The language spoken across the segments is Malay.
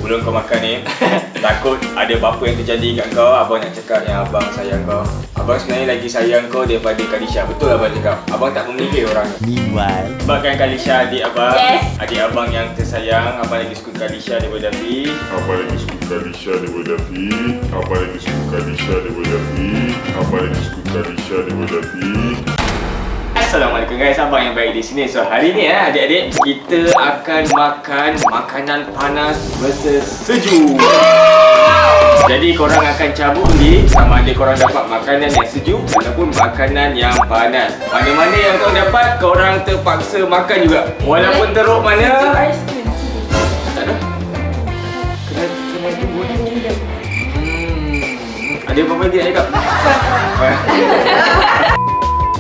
sebelum kau makan ni, takut ada apa-apa yang terjadi kat kau, abang nak cakap yang abang sayang kau. Abang sebenarnya lagi sayang kau daripada Kalisha. Betul abang cakap. Abang tak memilih orang. Meanwhile, Sebabkan Kalisha adik abang. Yes. Adik abang yang tersayang. Abang lagi suka Kalisha daripada Fi. Abang lagi suka Kalisha daripada Fi. Abang lagi suka Kalisha daripada Fi. Abang lagi suka Kalisha daripada Fi. Assalamualaikum guys, abang yang baik di sini. So hari ni adik-adik, kita akan makan makanan panas versus sejuk. Jadi korang akan cabut ni sama ada korang dapat makanan yang sejuk ataupun makanan yang panas. Mana-mana yang kau dapat, korang terpaksa makan juga. Walaupun teruk mana. Aiskrim. Tak ada. Kena tunggu ni. Ada apa-apa lagi nak cakap?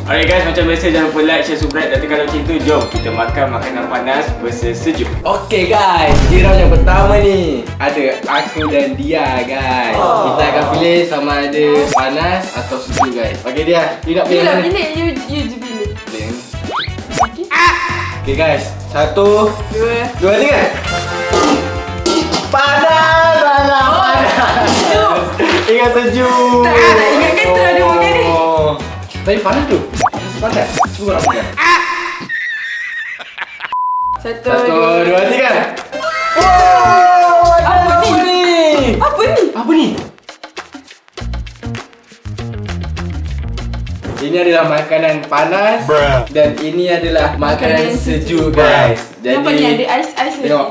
Alright guys, macam biasa jangan lupa like, share, subscribe dan tekan lonceng tu. Jom kita makan makanan panas versus sejuk. Okay guys, di round yang pertama ni ada aku dan dia guys. Kita akan pilih sama ada panas atau sejuk guys. Okay dia, you nak pilih Bila mana? pilih, you je pilih. Pilih yang ni. Okay. Okay guys, 1, 2, 3. Panas, panas. Sejuk. Ingat sejuk. Tak nak ingat kata ada makan ni. Tapi panas tu. Panas. Cuba nak makan. 1, 1, 2, 3. Apa ni? Apa ni? Apa ni? Ini adalah makanan panas dan ini adalah makanan sejuk guys. Nampak ni ada ais-ais ni. Tengok.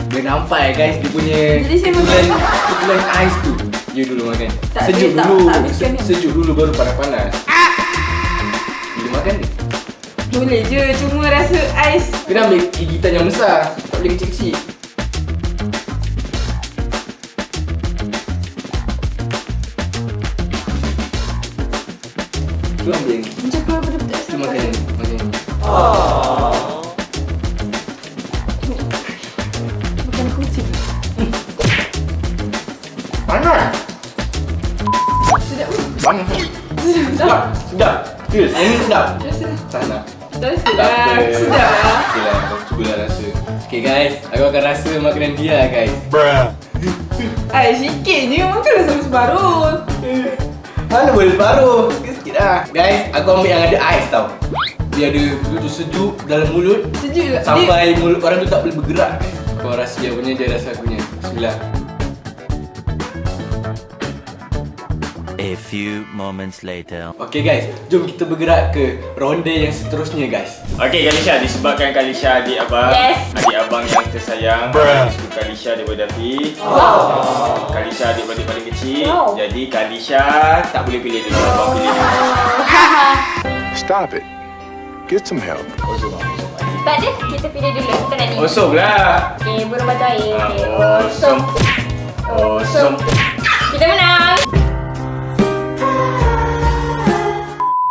Dia nampak guys dia punya Jadi saya makan. pukulan ais tu. You dulu makan. Tak, Sejuk saya tak dulu. habiskan ni. Sejuk dulu baru panas-panas. Bila makan ni. Boleh je, cuma rasa ais. Kena ambil gigitan yang besar. Tak boleh kecil-kecil. Tu ambil yang ni. Macam keluar betul-betul Tu asam. makan yang ni. Makan yang ni. Makan kucing. Panas. Sedap. Panas. Sedap. Sedap. Serius, yang ni sedap. Rasa. Tak nak. Tak Tak sedap. apa. Sedap lah. Okay lah, kau cubalah rasa. Okay guys, aku akan rasa makanan dia guys. Ais sikit je, makan rasa separuh. Mana boleh separuh? Sikit-sikit lah. Guys, aku ambil yang ada ais tau. Dia ada begitu sejuk dalam mulut. Sejuk juga. Sampai mulut orang tu tak boleh bergerak. Kau rasa dia punya, dia rasa aku punya. Bismillah. a few moments later. Okay guys, jom kita bergerak ke ronde yang seterusnya guys. Okay Kalisha, disebabkan Kalisha adik abang. Yes. Adik abang yang tersayang. Abang suka Kalisha daripada Fi. Kalisha adik-adik paling kecil. Wow. Jadi Kalisha tak boleh pilih dulu. Abang pilih dulu. Stop it. Get some help. Tak ada, kita pilih dulu. Kita nak ni. Osom lah. Okay, burung batu air. Okay, Osom. Osom. Kita menang.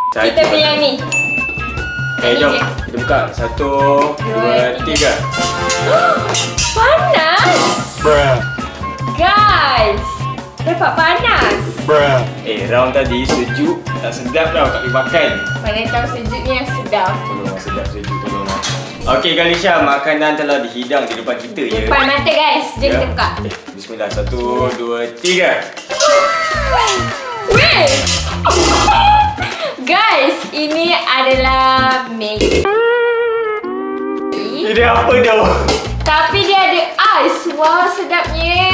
Kita pilih yang ni. Jom kita buka. 1, 2, 3. Panas. Guys, dapat panas. Round tadi sejuk. Tak sedap tau, tak boleh makan. Mana tahu sejuknya yang sedap. Tolong sedap sejuk, tolong. Okey Kalisha, makanan telah dihidang di depan kita ya. Depan mata guys. Jom kita buka. Bismillah. 1, 2, 3. Weh. Guys, ini adalah Maggi. Ini apa dah? Tapi dia ada ais. Wah, sedapnya.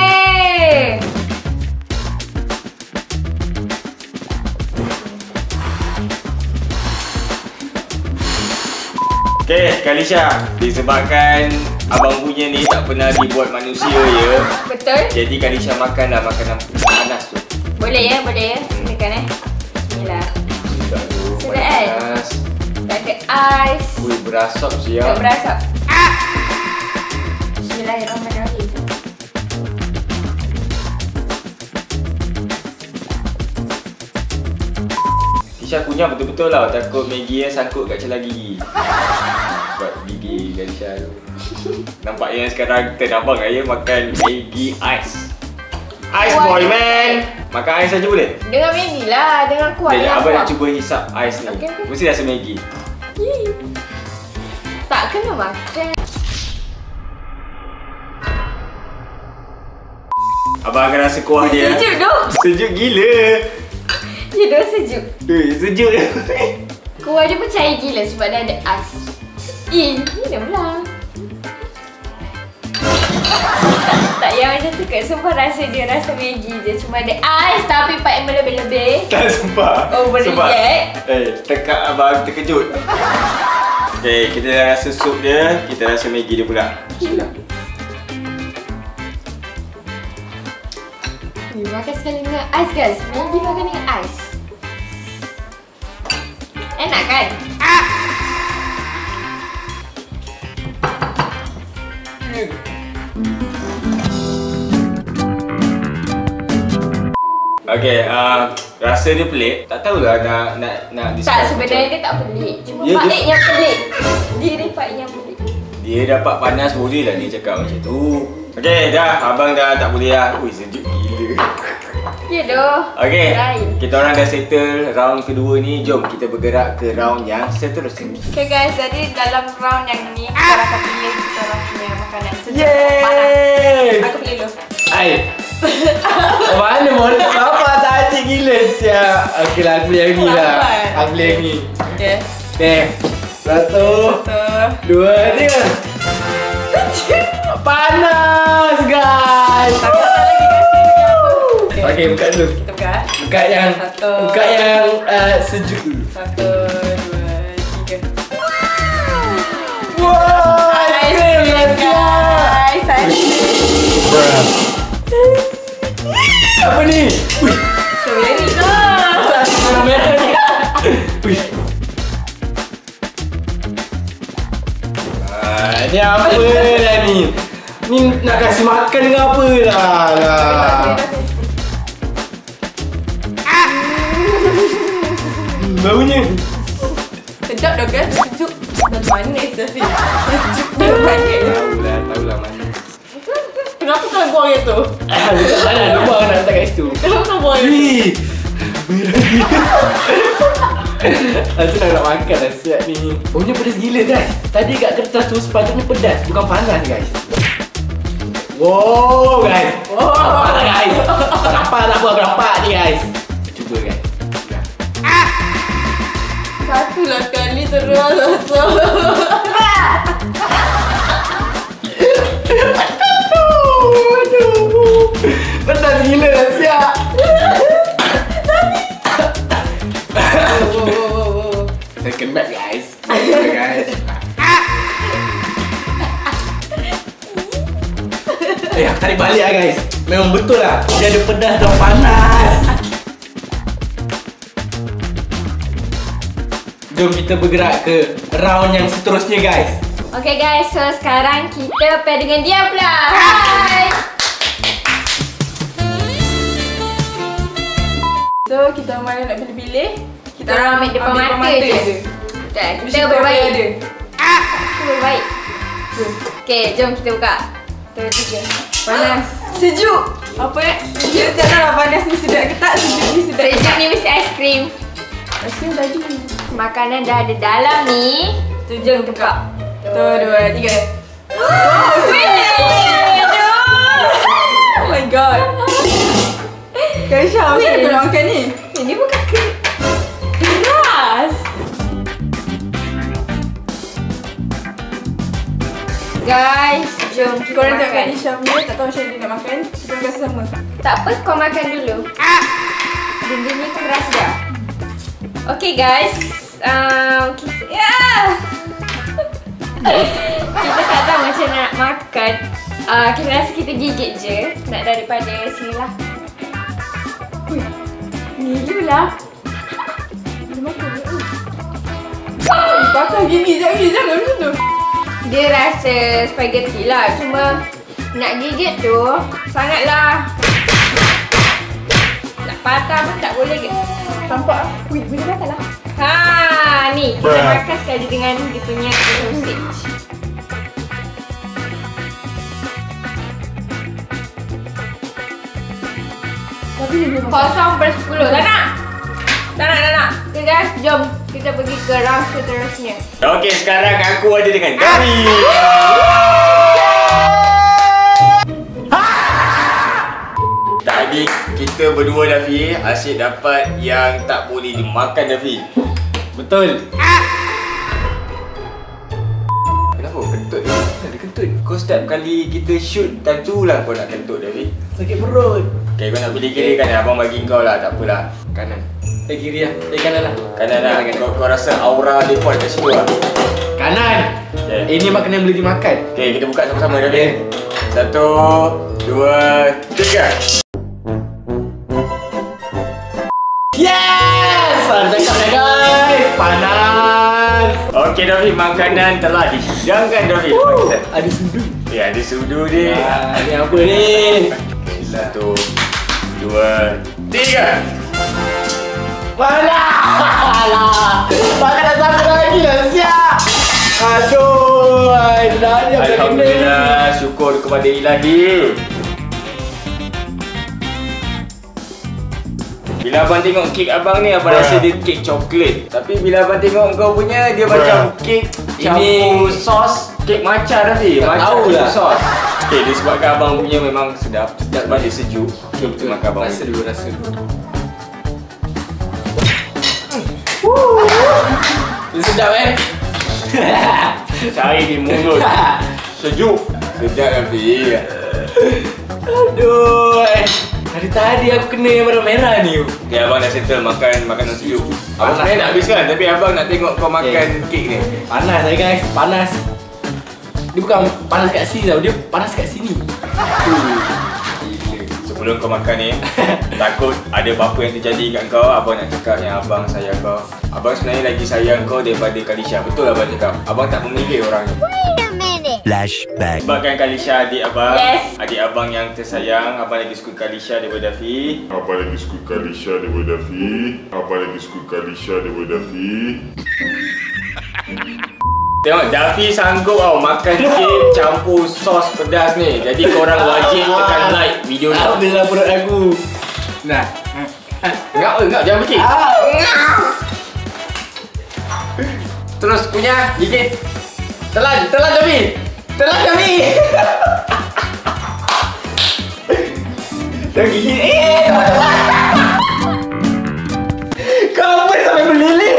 Okey Kalisha, disebabkan abang punya ni tak pernah dibuat manusia ya. Betul? Jadi Kalisha makanlah makanan panas tu. Boleh ya, boleh ya. Silakan Bismillah. Sedap tu. Sedap kan? Panas. Tak ada ais. Ui, berasap Tak siap. berasap. Bismillahirrahmanirrahim. Kisha kunyah betul-betul lah. Takut Maggi sangkut kat celah gigi. Sebab gigi Kalisha tu. Nampaknya sekarang kita abang ya makan Maggi ais. Ice boy man. Makan ais saja boleh? Dengan Maggi lah. Dengan kuah. Sekejap, Dengan abang kuah. nak cuba hisap ais ni. Okey, okey. Mesti rasa Maggi. Tak kena makan. Abang akan rasa kuah dia. Sejuk doh. Sejuk gila. Ya doh sejuk. Sejuk dia. Kuah dia pun cair gila sebab dia ada ais. Gila pula. Tak yang macam tu kat. Sumpah rasa dia rasa Maggi je. Cuma ada ais tapi pakai melebih-lebih. Tak sumpah. Overreact. Tekak abang terkejut. Okay, kita dah rasa sup dia. Kita rasa Maggi dia pula. Bismillah. Makan sekali dengan ais guys. Maggi makan dengan ais. Enak kan? Okay, rasa dia pelik. Tak tahulah nak Tak, describe sebenarnya macam. dia tak pelik. Cuma Ya, Pak yang pelik. Diri Pak yang pelik. Dia dapat panas boleh lah dia cakap macam tu. Okay, dah. Abang dah tak boleh lah. Ui, sejuk gila. Ya doh. Okay, Try. kita orang dah settle round kedua ni. Jom kita bergerak ke round yang seterusnya. Okay guys, jadi dalam round yang ni kita akan pilih kita orang punya makanan sejuk panas. Aku pilih dulu. Hai. Mana boleh apa tak cik gila siap. Okeylah aku pilih yang ni lah. Aku pilih yang ni. Okay. Okay. 1, 2, 3. Panas guys. Tak lagi kasi apa. Okey, buka dulu. Kita buka. Buka yang Satu. buka yang sejuk dulu. 1, 2, 3. Wow, Ice cream guys. Apa ni? Wih, Strawberry ke? warna merah ni. Wih. Ni apa dah ni? Ni nak kasih makan dengan apa lah? Baunya. Sedap dah guys. Sejuk dan manis dah sih. Sejuk dan manis. Tahulah mana. Kenapa kau buang yang tu? Dekat mana? Lupa nak letak kat situ. Kenapa kau buang yang tu? Wih. Merah gila. Aku nak makan dah siap ni. Baunya pedas gila guys. Tadi kat kertas tu sepatutnya pedas, bukan panas guys. Wow guys. Nampak tak guys? Nampak tak apa aku nampak ni guys. Cuba guys. Satulah kali terus. Aduh. Pedas gila dah siap. Second back guys. Guys. Aku tarik balik lah guys. Memang betul lah. Dia ada pedas dan panas. Jom kita bergerak ke round yang seterusnya guys. Okay guys, so sekarang kita pair dengan dia pula. Hai. So kita mana nak pilih-pilih? Kita orang ambil depan mata je. Sekejap, kita berbaik. Kita berbaik. Okay, jom kita buka. 3. Panas. Sejuk. Apa ya? Sejuk tak tahu lah panas ni sedap ke tak. Sejuk ni sedap. Sejuk ni mesti aiskrim. Aiskrim tadi. Makanan dah ada dalam ni. Tu jom kita buka. 1, 2, 3. Oh, sweet! Oh my god. Kaisha, macam mana kau nak makan ni? Ini bukan keras. Guys, jom kita Korang tengok makan. kat Isha punya, tak tahu macam mana dia nak makan. Kita orang rasa sama. Tak apa, kau makan dulu. Benda ni keras dah. Okay guys, kita tak tahu macam nak makan. Kita rasa kita gigit je. Nak daripada sini lah. Nilu lah. Dia makan dia. Bakar gini, jangan macam tu. Dia rasa spaghetti lah. Cuma nak gigit tu sangatlah. Nak patah pun tak boleh ke? Tampak lah. Wih, boleh makan lah. Ha, ni kita makan sekali dengan dia punya sausage. Tapi dia boleh makan. 0/10. Tak nak. Tak nak. Okay guys, jom kita pergi ke round seterusnya. Okey, sekarang aku ada dengan kami. kita berdua Dafi, asyik dapat yang tak boleh dimakan Dafi. Betul. Kenapa kentut ni? Ada kentut. Kau setiap kali kita shoot time tu lah kau nak kentut Dafi. Sakit perut. Okay, kau nak pilih kiri kan? Abang bagi kau lah, tak apalah. Kanan. Kiri lah. Kanan lah. Kanan lah. Kau rasa aura dia kuat kat situ lah. Kanan. Okay. Ini makanan yang boleh dimakan. Okay, kita buka sama-sama Dafi. 1, 2, 3. Yes! Ada cakap dah guys. Panas. Okey Dafi, makanan telah dihidangkan Dafi. Ada sudu. Ya, ada sudu ni. Ni apa ni? 1, 2, 3. Alah. Makanan siapa lagi lah siap. Aduh. Dah dia Alhamdulillah, syukur kepada Ilahi. Bila abang tengok kek abang ni, abang rasa dia kek coklat. Tapi bila abang tengok kau punya, dia macam kek campur sos. Kek matcha Dafi. Tak Matcha tahulah. sos. Okay, disebabkan abang punya memang sedap. Sebab dia sejuk. Okay, kita makan abang. Rasa dulu, rasa dulu. Dia sedap Cari di mulut. Sejuk. Sedap Dafi. Aduh. Dari tadi aku kena yang merah-merah ni. Okay, abang dah settle makan makanan sejuk. Abang Panas. sebenarnya nak habiskan, tapi abang nak tengok kau makan kek ni. Panas lah guys, panas. Dia bukan panas kat sini tau, dia panas kat sini. Sebelum kau makan ni, takut ada apa-apa yang terjadi kat kau, abang nak cakap yang abang sayang kau. Abang sebenarnya lagi sayang kau daripada Kalisha. Betul abang cakap. Abang tak memilih orang ni. Flashback. Sebabkan Kalisha adik abang, Yes. adik abang yang tersayang, abang lagi suka Kalisha daripada Dafi. Abang lagi suka Kalisha daripada Dafi. Abang lagi suka Kalisha daripada Dafi. Tengok, Dafi sanggup tau makan kek campur sos pedas ni. Jadi korang wajib tekan like video ni. Alhamdulillah perut aku. Nah. Enggak, jangan berkik. Terus punya, gigit. Telan Dafi. Telan Dafi. Dah gigit. Kau apa sampai meleleh?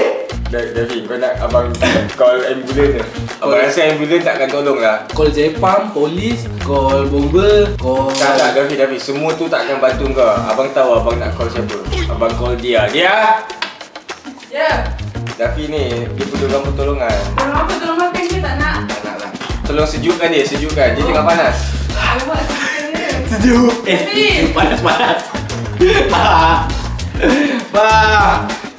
Dafi, kau nak abang call ambulans ke? Abang rasa ambulans takkan tolong lah. Call Jepam, polis, call bomber, call... Tak, Dafi, semua tu takkan bantu kau. Abang tahu abang nak call siapa. Abang call dia. Dia! Ya. Dafi ni, dia perlukan pertolongan. Tolong apa? Tolong makan ke tak nak? Tak nak lah. Tolong sejukkan dia. Dia tengah panas. Alamak, sejuk. Sejuk. Sejuk. Panas.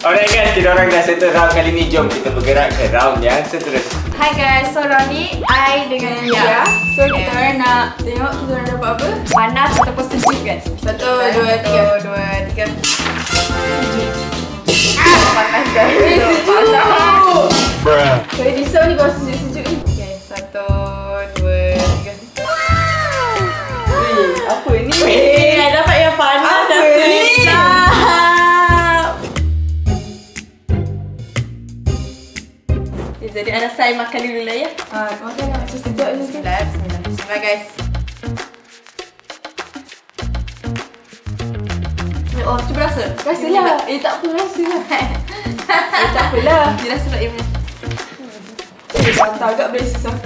Alright guys, kita orang dah settle round kali ni. Jom kita bergerak ke round yang seterusnya. Hai guys, so round ni I dengan Lia. So kita orang nak tengok kita orang dapat apa? Panas ataupun sejuk guys. 1, 2, 3. 1, 2, 3. Sejuk. Panas guys. Sejuk. Saya risau ni kalau sejuk-sejuk ni. Okay, 1, 2, 3. Apa ni? I dapat yang panas Apa dan ni? sedap. Jadi anak saya makan dulu lah ya. Makan lah macam sedap je. Bismillah guys. Oh, cuba rasa. Rasalah. Tak apa, rasalah. Tak apalah. Dia rasa tak punya. Tak agak boleh susah.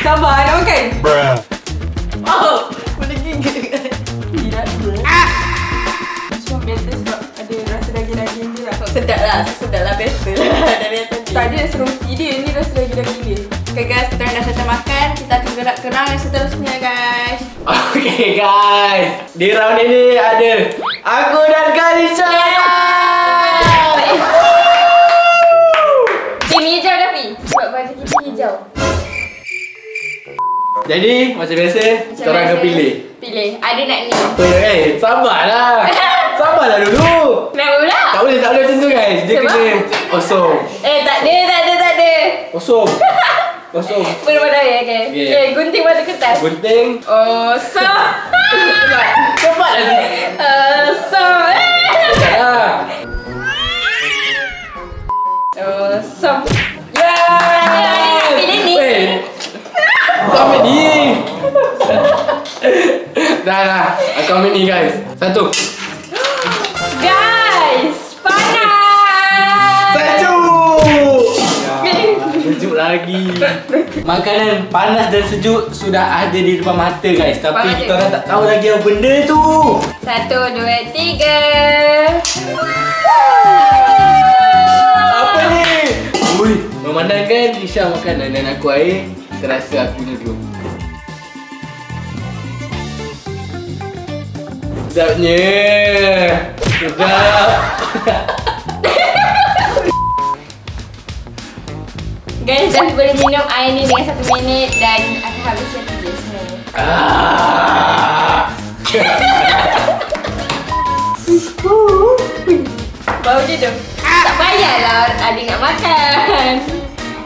Sabar, nak makan? Oh, boleh gigit. Tidak. Semua better sebab ada rasa daging-daging dia lah. Sedap lah, better lah dari yang tadi. Tadi rasa roti dia, ni rasa daging-daging dia. Okay guys, kita orang dah selesai makan. Kita akan gerak ke round yang seterusnya guys. Okay guys, di round ini ada aku dan Kalisha. Tim hijau Dafi. Sebab baju kita hijau. Jadi macam biasa, kita orang akan pilih. Pilih. Ada nak ni. Apa ya sabarlah. Sabarlah dulu. Nak pula? Tak boleh macam tu guys. Dia Sebab? kena kosong. Tak ada. Kosong. Berbadai okay. Okay. Gunting batu kertas. Gunting. Oh, so. Cepatlah ni. So. Cepatlah. Oh, so. Yes. Pilih ni. Wait. Kau ambil Dah. Aku ambil ni guys. Satu. Guys, panas. Sejuk. Sejuk lagi. Makanan panas dan sejuk sudah ada di depan mata guys. Tapi kita orang tak tahu lagi apa benda tu. 1, 2, 3. Apa ni? Ui, memandangkan Lisha makanan dan aku air, terasa aku punya dulu. Sedapnya. Sedap. Guys, dah boleh minum air ni dengan 1 minit dan akan habis yang 3 sebenarnya. Bau dia tu. Tak payahlah ada nak makan.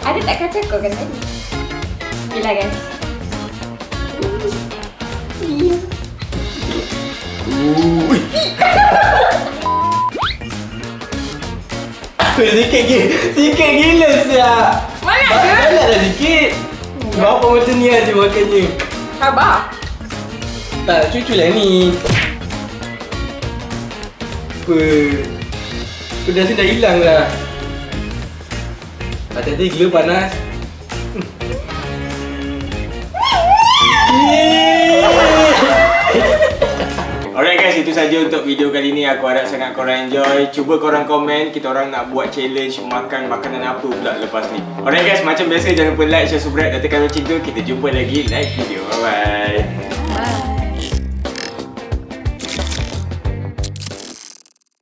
Ada tak kacau kau kan tadi? Bismillah guys. Sikit gila siap. Mana ada? Banyak dah sikit. Berapa macam ni aja makannya. Sabar. Tak, cucu lah ni. Apa? Pedasnya dah hilang lah. Hati-hati gila panas. Alright guys, itu saja untuk video kali ni. Aku harap sangat korang enjoy. Cuba korang komen kita orang nak buat challenge makan makanan apa pula lepas ni. Alright guys, macam biasa jangan lupa like, share, subscribe dan tekan lonceng tu. Kita jumpa lagi next video. Bye bye.